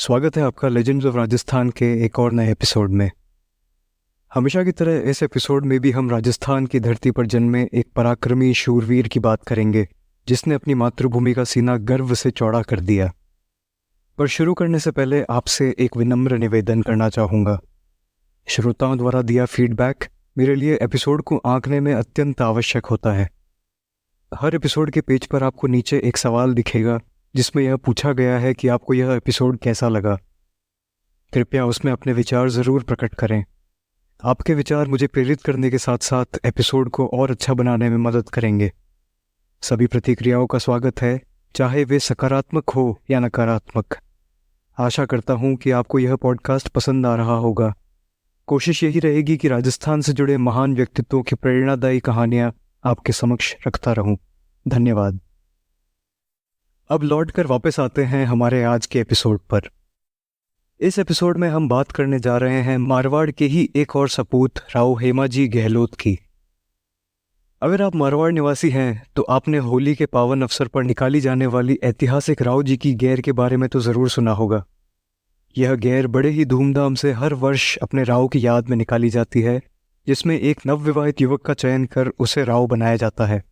स्वागत है आपका लेजेंड्स ऑफ राजस्थान के एक और नए एपिसोड में। हमेशा की तरह इस एपिसोड में भी हम राजस्थान की धरती पर जन्मे एक पराक्रमी शूरवीर की बात करेंगे जिसने अपनी मातृभूमि का सीना गर्व से चौड़ा कर दिया। पर शुरू करने से पहले आपसे एक विनम्र निवेदन करना चाहूँगा। श्रोताओं द्वारा दिया फीडबैक मेरे लिए एपिसोड को आंकने में अत्यंत आवश्यक होता है। हर एपिसोड के पेज पर आपको नीचे एक सवाल दिखेगा जिसमें यह पूछा गया है कि आपको यह एपिसोड कैसा लगा। कृपया उसमें अपने विचार ज़रूर प्रकट करें। आपके विचार मुझे प्रेरित करने के साथ साथ एपिसोड को और अच्छा बनाने में मदद करेंगे। सभी प्रतिक्रियाओं का स्वागत है, चाहे वे सकारात्मक हो या नकारात्मक। आशा करता हूँ कि आपको यह पॉडकास्ट पसंद आ रहा होगा। कोशिश यही रहेगी कि राजस्थान से जुड़े महान व्यक्तित्वों की प्रेरणादायी कहानियाँ आपके समक्ष रखता रहूँ। धन्यवाद। अब लौट कर वापस आते हैं हमारे आज के एपिसोड पर। इस एपिसोड में हम बात करने जा रहे हैं मारवाड़ के ही एक और सपूत राव हेमाजी गहलोत की। अगर आप मारवाड़ निवासी हैं तो आपने होली के पावन अवसर पर निकाली जाने वाली ऐतिहासिक राव जी की गैर के बारे में तो ज़रूर सुना होगा। यह गैर बड़े ही धूमधाम से हर वर्ष अपने राव की याद में निकाली जाती है, जिसमें एक नवविवाहित युवक का चयन कर उसे राव बनाया जाता है।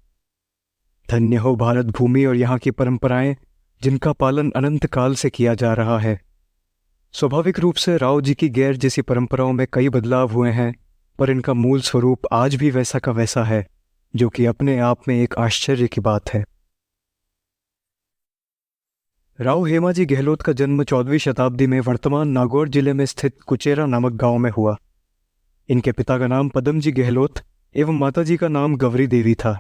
धन्य हो भारत भूमि और यहाँ की परंपराएं, जिनका पालन अनंत काल से किया जा रहा है। स्वाभाविक रूप से राव जी की गैर जैसी परंपराओं में कई बदलाव हुए हैं, पर इनका मूल स्वरूप आज भी वैसा का वैसा है, जो कि अपने आप में एक आश्चर्य की बात है। राव हेमाजी गहलोत का जन्म 14वीं शताब्दी में वर्तमान नागौर जिले में स्थित कुचेरा नामक गांव में हुआ। इनके पिता का नाम पदमजी गहलोत एवं माताजी का नाम गवरी देवी था।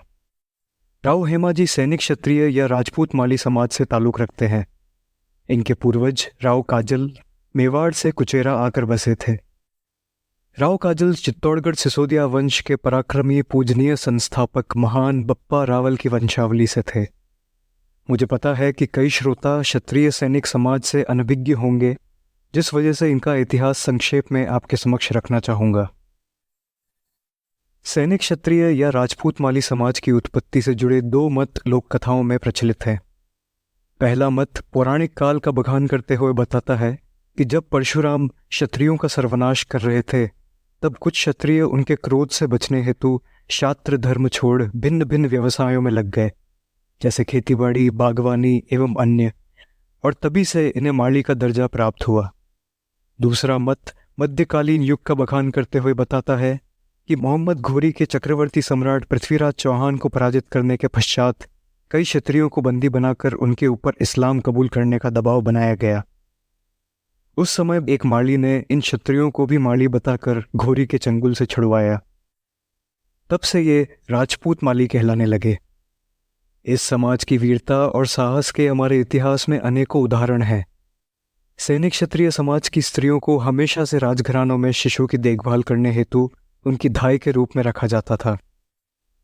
राव हेमाजी सैनिक क्षत्रिय या राजपूत माली समाज से ताल्लुक़ रखते हैं। इनके पूर्वज राव काजल मेवाड़ से कुचेरा आकर बसे थे। राव काजल चित्तौड़गढ़ सिसोदिया वंश के पराक्रमी पूजनीय संस्थापक महान बप्पा रावल की वंशावली से थे। मुझे पता है कि कई श्रोता क्षत्रिय सैनिक समाज से अनभिज्ञ होंगे, जिस वजह से इनका इतिहास संक्षेप में आपके समक्ष रखना चाहूँगा। सैनिक क्षत्रिय या राजपूत माली समाज की उत्पत्ति से जुड़े दो मत लोक कथाओं में प्रचलित हैं। पहला मत पौराणिक काल का बखान करते हुए बताता है कि जब परशुराम क्षत्रियों का सर्वनाश कर रहे थे, तब कुछ क्षत्रिय उनके क्रोध से बचने हेतु क्षात्र धर्म छोड़ भिन्न भिन्न व्यवसायों में लग गए, जैसे खेतीबाड़ी, बागवानी एवं अन्य, और तभी से इन्हें माली का दर्जा प्राप्त हुआ। दूसरा मत मध्यकालीन युग का बखान करते हुए बताता है कि मोहम्मद घोरी के चक्रवर्ती सम्राट पृथ्वीराज चौहान को पराजित करने के पश्चात कई क्षत्रियों को बंदी बनाकर उनके ऊपर इस्लाम कबूल करने का दबाव बनाया गया। उस समय एक माली ने इन क्षत्रियों को भी माली बताकर घोरी के चंगुल से छुड़वाया। तब से ये राजपूत माली कहलाने लगे। इस समाज की वीरता और साहस के हमारे इतिहास में अनेकों उदाहरण हैं। सैनिक क्षत्रिय समाज की स्त्रियों को हमेशा से राजघरानों में शिशु की देखभाल करने हेतु उनकी धाय के रूप में रखा जाता था।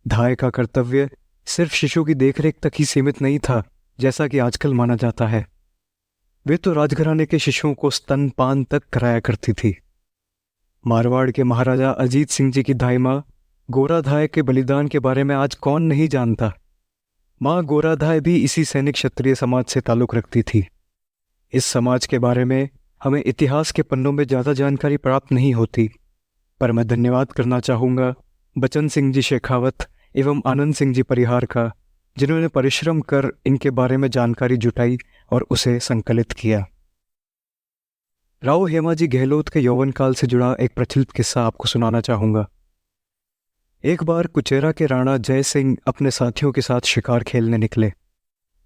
धाय का कर्तव्य सिर्फ शिशु की देखरेख तक ही सीमित नहीं था, जैसा कि आजकल माना जाता है। वे तो राजघराने के शिशुओं को स्तनपान तक कराया करती थी। मारवाड़ के महाराजा अजीत सिंह जी की धाई माँ गोराधाय के बलिदान के बारे में आज कौन नहीं जानता। माँ गोराधाय भी इसी सैनिक क्षत्रिय समाज से ताल्लुक़ रखती थी। इस समाज के बारे में हमें इतिहास के पन्नों में ज़्यादा जानकारी प्राप्त नहीं होती, पर मैं धन्यवाद करना चाहूँगा बचन सिंह जी शेखावत एवं आनंद सिंह जी परिहार का, जिन्होंने परिश्रम कर इनके बारे में जानकारी जुटाई और उसे संकलित किया। राव हेमाजी गहलोत के यौवन काल से जुड़ा एक प्रचलित किस्सा आपको सुनाना चाहूँगा। एक बार कुचेरा के राणा जय सिंह अपने साथियों के साथ शिकार खेलने निकले।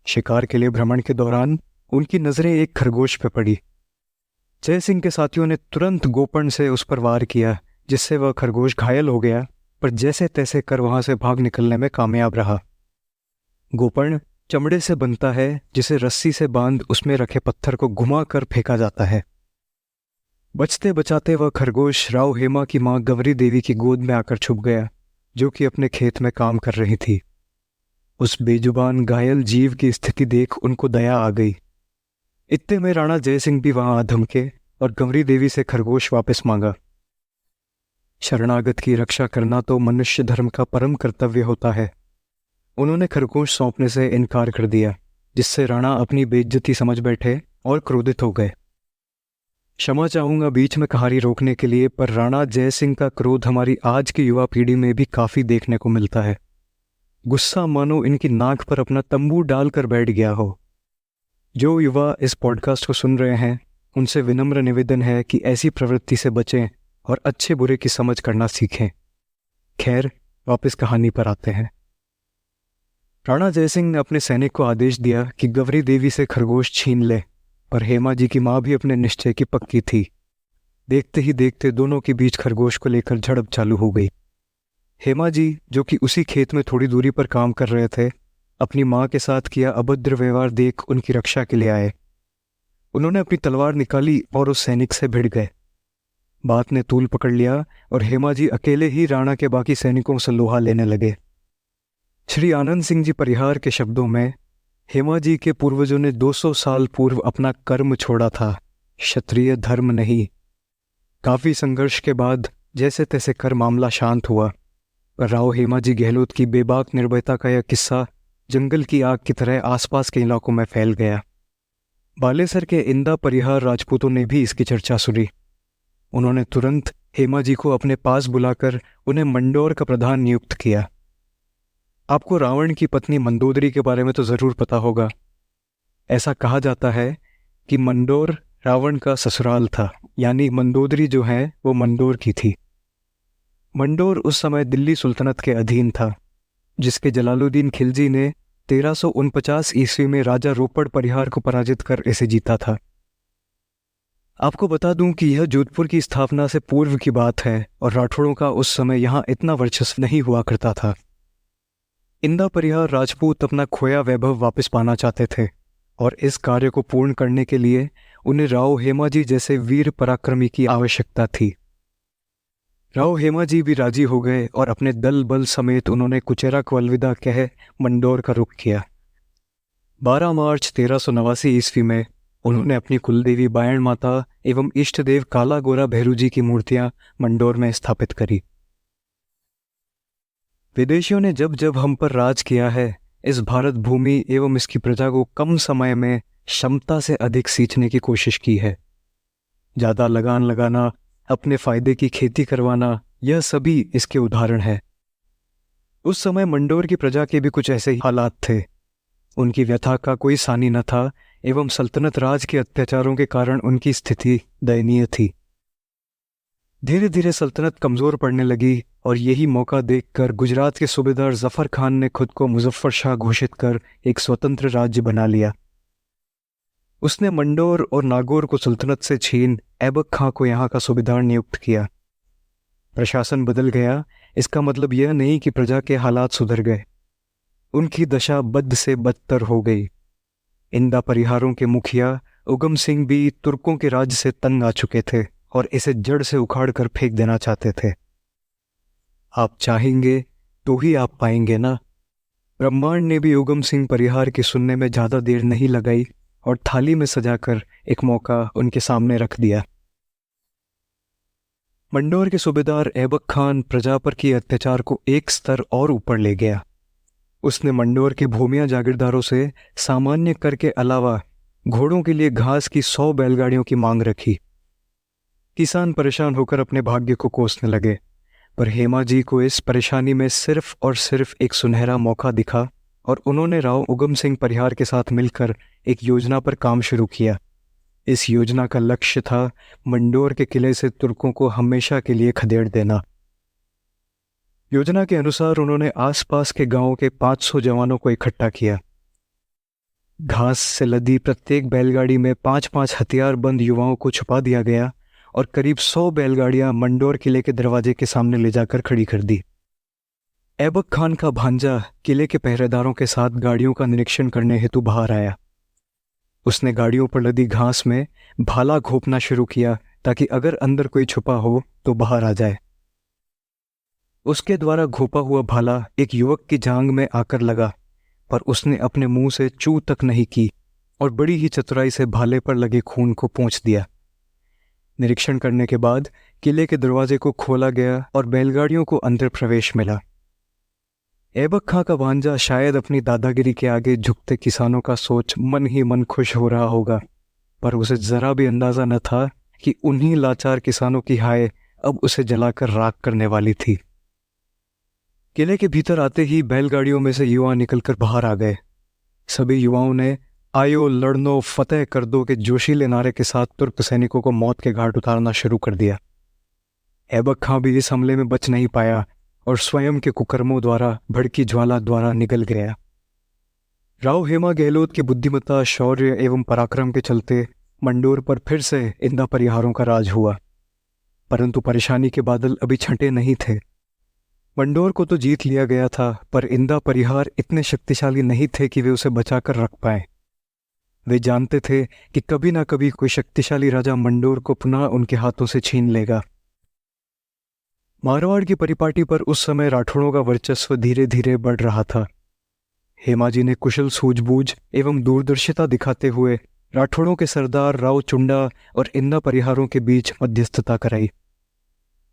शिकार के लिए भ्रमण के दौरान उनकी नज़रें एक खरगोश पर पड़ी। जय सिंह के साथियों ने तुरंत गोपण से उस पर वार किया, जिससे वह खरगोश घायल हो गया, पर जैसे तैसे कर वहां से भाग निकलने में कामयाब रहा। गोपण चमड़े से बनता है, जिसे रस्सी से बांध उसमें रखे पत्थर को घुमा कर फेंका जाता है। बचते बचाते वह खरगोश राव हेमा की मां गवरी देवी की गोद में आकर छुप गया, जो कि अपने खेत में काम कर रही थी। उस बेजुबान घायल जीव की स्थिति देख उनको दया आ गई। इतने में राणा जय सिंह भी वहां आ धमके और गवरी देवी से खरगोश वापस मांगा। शरणागत की रक्षा करना तो मनुष्य धर्म का परम कर्तव्य होता है। उन्होंने खरगोश सौंपने से इनकार कर दिया, जिससे राणा अपनी बेइज्जती समझ बैठे और क्रोधित हो गए। क्षमा चाहूँगा बीच में कहानी रोकने के लिए, पर राणा जयसिंह का क्रोध हमारी आज की युवा पीढ़ी में भी काफ़ी देखने को मिलता है। गुस्सा मानो इनकी नाक पर अपना तंबू डालकर बैठ गया हो। जो युवा इस पॉडकास्ट को सुन रहे हैं उनसे विनम्र निवेदन है कि ऐसी प्रवृत्ति से बचें और अच्छे बुरे की समझ करना सीखें। खैर, वापस कहानी पर आते हैं। राणा जयसिंह ने अपने सैनिक को आदेश दिया कि गौरी देवी से खरगोश छीन ले, पर हेमा जी की माँ भी अपने निश्चय की पक्की थी। देखते ही देखते दोनों के बीच खरगोश को लेकर झड़प चालू हो गई। हेमा जी, जो कि उसी खेत में थोड़ी दूरी पर काम कर रहे थे, अपनी माँ के साथ किया अभद्र व्यवहार देख उनकी रक्षा के लिए आए। उन्होंने अपनी तलवार निकाली और उस सैनिक से भिड़ गए। बात ने तूल पकड़ लिया और हेमा जी अकेले ही राणा के बाकी सैनिकों से लोहा लेने लगे। श्री आनंद सिंह जी परिहार के शब्दों में, हेमा जी के पूर्वजों ने 200 साल पूर्व अपना कर्म छोड़ा था, क्षत्रिय धर्म नहीं। काफी संघर्ष के बाद जैसे तैसे कर मामला शांत हुआ, पर राव हेमा जी गहलोत की बेबाक निर्भयता का यह किस्सा जंगल की आग की तरह आसपास के इलाकों में फैल गया। बालेसर के इंदा परिहार राजपूतों ने भी इसकी चर्चा सुनी। उन्होंने तुरंत हेमा जी को अपने पास बुलाकर उन्हें मंडोर का प्रधान नियुक्त किया। आपको रावण की पत्नी मंदोदरी के बारे में तो जरूर पता होगा। ऐसा कहा जाता है कि मंडोर रावण का ससुराल था, यानी मंदोदरी जो है वो मंडोर की थी। मंडोर उस समय दिल्ली सुल्तनत के अधीन था, जिसके जलालुद्दीन खिलजी ने 1349 ईस्वी में राजा रोपड़ परिहार को पराजित कर इसे जीता था। आपको बता दूं कि यह जोधपुर की स्थापना से पूर्व की बात है और राठौड़ों का उस समय यहाँ इतना वर्चस्व नहीं हुआ करता था। इंदा परिहार राजपूत अपना खोया वैभव वापस पाना चाहते थे और इस कार्य को पूर्ण करने के लिए उन्हें राव हेमा जी जैसे वीर पराक्रमी की आवश्यकता थी। राव हेमा जी भी राजी हो गए और अपने दल बल समेत उन्होंने कुचेरा को अलविदा कह मंडोर का रुख किया। 12 मार्च 1389 ईस्वी में उन्होंने अपनी कुलदेवी बायण माता एवं इष्ट देव काला गोरा भैरू जी की मूर्तियां मंडोर में स्थापित करी। विदेशियों ने जब जब हम पर राज किया है, इस भारत भूमि एवं इसकी प्रजा को कम समय में क्षमता से अधिक सींचने की कोशिश की है। ज्यादा लगान लगाना, अपने फायदे की खेती करवाना, यह सभी इसके उदाहरण है। उस समय मंडोर की प्रजा के भी कुछ ऐसे ही हालात थे। उनकी व्यथा का कोई सानी न था एवं सल्तनत राज के अत्याचारों के कारण उनकी स्थिति दयनीय थी। धीरे धीरे सल्तनत कमजोर पड़ने लगी और यही मौका देखकर गुजरात के सूबेदार जफर खान ने खुद को मुजफ्फर शाह घोषित कर एक स्वतंत्र राज्य बना लिया। उसने मंडोर और नागौर को सल्तनत से छीन ऐबक खां को यहाँ का सूबेदार नियुक्त किया। प्रशासन बदल गया, इसका मतलब यह नहीं कि प्रजा के हालात सुधर गए। उनकी दशा बद से बदतर हो गई। इंदा परिहारों के मुखिया उगम सिंह भी तुर्कों के राज से तंग आ चुके थे और इसे जड़ से उखाड़ कर फेंक देना चाहते थे। आप चाहेंगे तो ही आप पाएंगे ना। ब्रह्मांड ने भी उगम सिंह परिहार के सुनने में ज्यादा देर नहीं लगाई और थाली में सजाकर एक मौका उनके सामने रख दिया। मंडोर के सूबेदार ऐबक खान प्रजा पर किए अत्याचार को एक स्तर और ऊपर ले गया। उसने मंडोर के भूमिया जागीरदारों से सामान्य कर के अलावा घोड़ों के लिए घास की 100 बैलगाड़ियों की मांग रखी। किसान परेशान होकर अपने भाग्य को कोसने लगे, पर हेमा जी को इस परेशानी में सिर्फ और सिर्फ एक सुनहरा मौका दिखा और उन्होंने राव उगम सिंह परिहार के साथ मिलकर एक योजना पर काम शुरू किया। इस योजना का लक्ष्य था मंडोर के किले से तुर्कों को हमेशा के लिए खदेड़ देना। योजना के अनुसार उन्होंने आसपास के गांवों के 500 जवानों को इकट्ठा किया। घास से लदी प्रत्येक बैलगाड़ी में 5-5 हथियारबंद युवाओं को छुपा दिया गया और करीब 100 बैलगाड़ियां मंडोर किले के दरवाजे के सामने ले जाकर खड़ी कर दी। ऐबक खान का भांजा किले के पहरेदारों के साथ गाड़ियों का निरीक्षण करने हेतु बाहर आया। उसने गाड़ियों पर लदी घास में भाला घोंपना शुरू किया ताकि अगर अंदर कोई छुपा हो तो बाहर आ जाए। उसके द्वारा घोंपा हुआ भाला एक युवक की जांघ में आकर लगा, पर उसने अपने मुंह से चू तक नहीं की और बड़ी ही चतुराई से भाले पर लगे खून को पोंछ दिया। निरीक्षण करने के बाद किले के दरवाजे को खोला गया और बैलगाड़ियों को अंदर प्रवेश मिला। ऐबक खां का भांजा शायद अपनी दादागिरी के आगे झुकते किसानों का सोच मन ही मन खुश हो रहा होगा, पर उसे जरा भी अंदाजा न था कि उन्हीं लाचार किसानों की हाय अब उसे जलाकर राख करने वाली थी। किले के भीतर आते ही बैलगाड़ियों में से युवा निकलकर बाहर आ गए। सभी युवाओं ने आयो लड़नो फतेह कर दो के जोशीले नारे के साथ तुर्क सैनिकों को मौत के घाट उतारना शुरू कर दिया। ऐबक खां भी इस हमले में बच नहीं पाया और स्वयं के कुकर्मों द्वारा भड़की ज्वाला द्वारा निगल गया। राव हेमा गहलोत की बुद्धिमत्ता, शौर्य एवं पराक्रम के चलते मंडोर पर फिर से इंदा परिहारों का राज हुआ, परंतु परेशानी के बादल अभी छंटे नहीं थे। मंडोर को तो जीत लिया गया था, पर इंदा परिहार इतने शक्तिशाली नहीं थे कि वे उसे बचाकर रख पाए। वे जानते थे कि कभी ना कभी कोई शक्तिशाली राजा मंडोर को पुनः उनके हाथों से छीन लेगा। मारवाड़ की परिपाटी पर उस समय राठौड़ों का वर्चस्व धीरे धीरे बढ़ रहा था। हेमाजी ने कुशल सूझबूझ एवं दूरदर्शिता दिखाते हुए राठौड़ों के सरदार राव चुंडा और इंदा परिहारों के बीच मध्यस्थता कराई।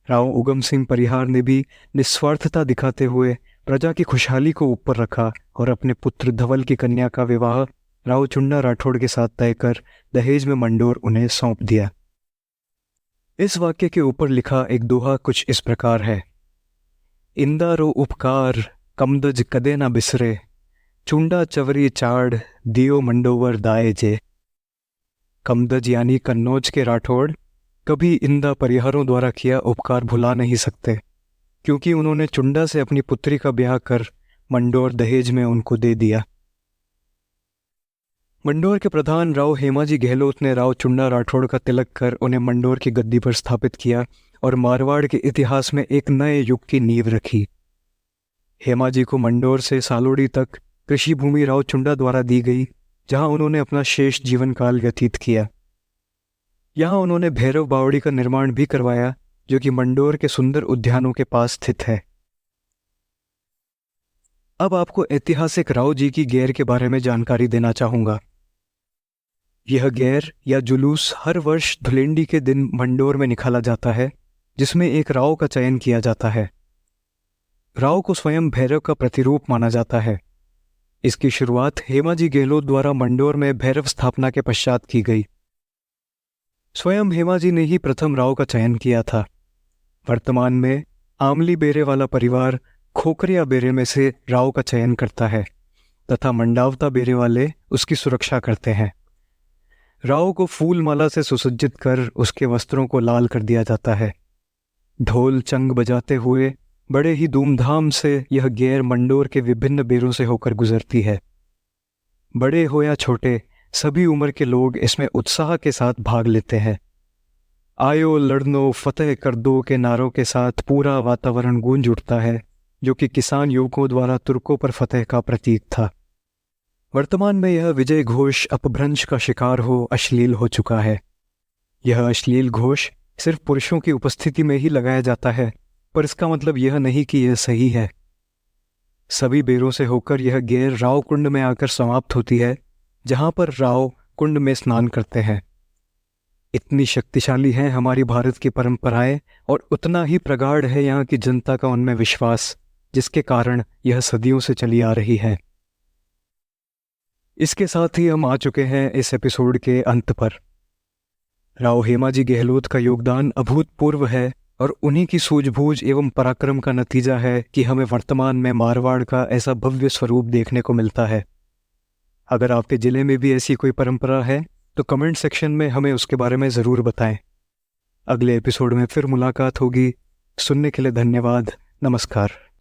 राव उगम सिंह परिहार ने भी निस्वार्थता दिखाते हुए प्रजा की खुशहाली को ऊपर रखा और अपने पुत्र धवल की कन्या का विवाह राव चुंडा राठौड़ के साथ तय कर दहेज में मंडोर उन्हें सौंप दिया। इस वाक्य के ऊपर लिखा एक दोहा कुछ इस प्रकार है: इंदा रो उपकार कमदज कदे ना बिसरे, चुंडा चवरी चाड़ दियो मंडोवर दाए जे। कमदज यानी कन्नौज के राठौड़ कभी इंदा परिहारों द्वारा किया उपकार भुला नहीं सकते, क्योंकि उन्होंने चुंडा से अपनी पुत्री का ब्याह कर मंडोर दहेज में उनको दे दिया। मंडोर के प्रधान राव हेमाजी गहलोत ने राव चुंडा राठौड़ का तिलक कर उन्हें मंडोर की गद्दी पर स्थापित किया और मारवाड़ के इतिहास में एक नए युग की नींव रखी। हेमाजी को मंडोर से सालोड़ी तक कृषि भूमि राव चुंडा द्वारा दी गई, जहां उन्होंने अपना शेष जीवन काल व्यतीत किया। यहाँ उन्होंने भैरव बावड़ी का निर्माण भी करवाया, जो कि मंडोर के सुंदर उद्यानों के पास स्थित है। अब आपको ऐतिहासिक राव जी की गैर के बारे में जानकारी देना चाहूंगा। यह गैर या जुलूस हर वर्ष धुलेंडी के दिन मंडोर में निकाला जाता है, जिसमें एक राव का चयन किया जाता है। राव को स्वयं भैरव का प्रतिरूप माना जाता है। इसकी शुरुआत हेमाजी गहलोत द्वारा मंडोर में भैरव स्थापना के पश्चात की गई। स्वयं हेमाजी ने ही प्रथम राव का चयन किया था। वर्तमान में आमली बेरे वाला परिवार खोखरिया बेरे में से राव का चयन करता है तथा मंडावता बेरे वाले उसकी सुरक्षा करते हैं। राव को फूल माला से सुसज्जित कर उसके वस्त्रों को लाल कर दिया जाता है। ढोल चंग बजाते हुए बड़े ही धूमधाम से यह गैर मंडोर के विभिन्न बेरों से होकर गुजरती है। बड़े हो या छोटे, सभी उम्र के लोग इसमें उत्साह के साथ भाग लेते हैं। आयो लड़नो फतेह कर दो के नारों के साथ पूरा वातावरण गूंज उठता है, जो कि किसान युवकों द्वारा तुर्कों पर फतेह का प्रतीक था। वर्तमान में यह विजय घोष अपभ्रंश का शिकार हो अश्लील हो चुका है। यह अश्लील घोष सिर्फ पुरुषों की उपस्थिति में ही लगाया जाता है, पर इसका मतलब यह नहीं कि यह सही है। सभी बेरों से होकर यह गैर राव कुंड में आकर समाप्त होती है, जहां पर राव कुंड में स्नान करते हैं। इतनी शक्तिशाली हैं हमारी भारत की परंपराएं और उतना ही प्रगाढ़ है यहाँ की जनता का उनमें विश्वास, जिसके कारण यह सदियों से चली आ रही है। इसके साथ ही हम आ चुके हैं इस एपिसोड के अंत पर। राव हेमाजी गहलोत का योगदान अभूतपूर्व है और उन्हीं की सूझबूझ एवं पराक्रम का नतीजा है कि हमें वर्तमान में मारवाड़ का ऐसा भव्य स्वरूप देखने को मिलता है। अगर आपके ज़िले में भी ऐसी कोई परंपरा है तो कमेंट सेक्शन में हमें उसके बारे में ज़रूर बताएं। अगले एपिसोड में फिर मुलाकात होगी। सुनने के लिए धन्यवाद। नमस्कार।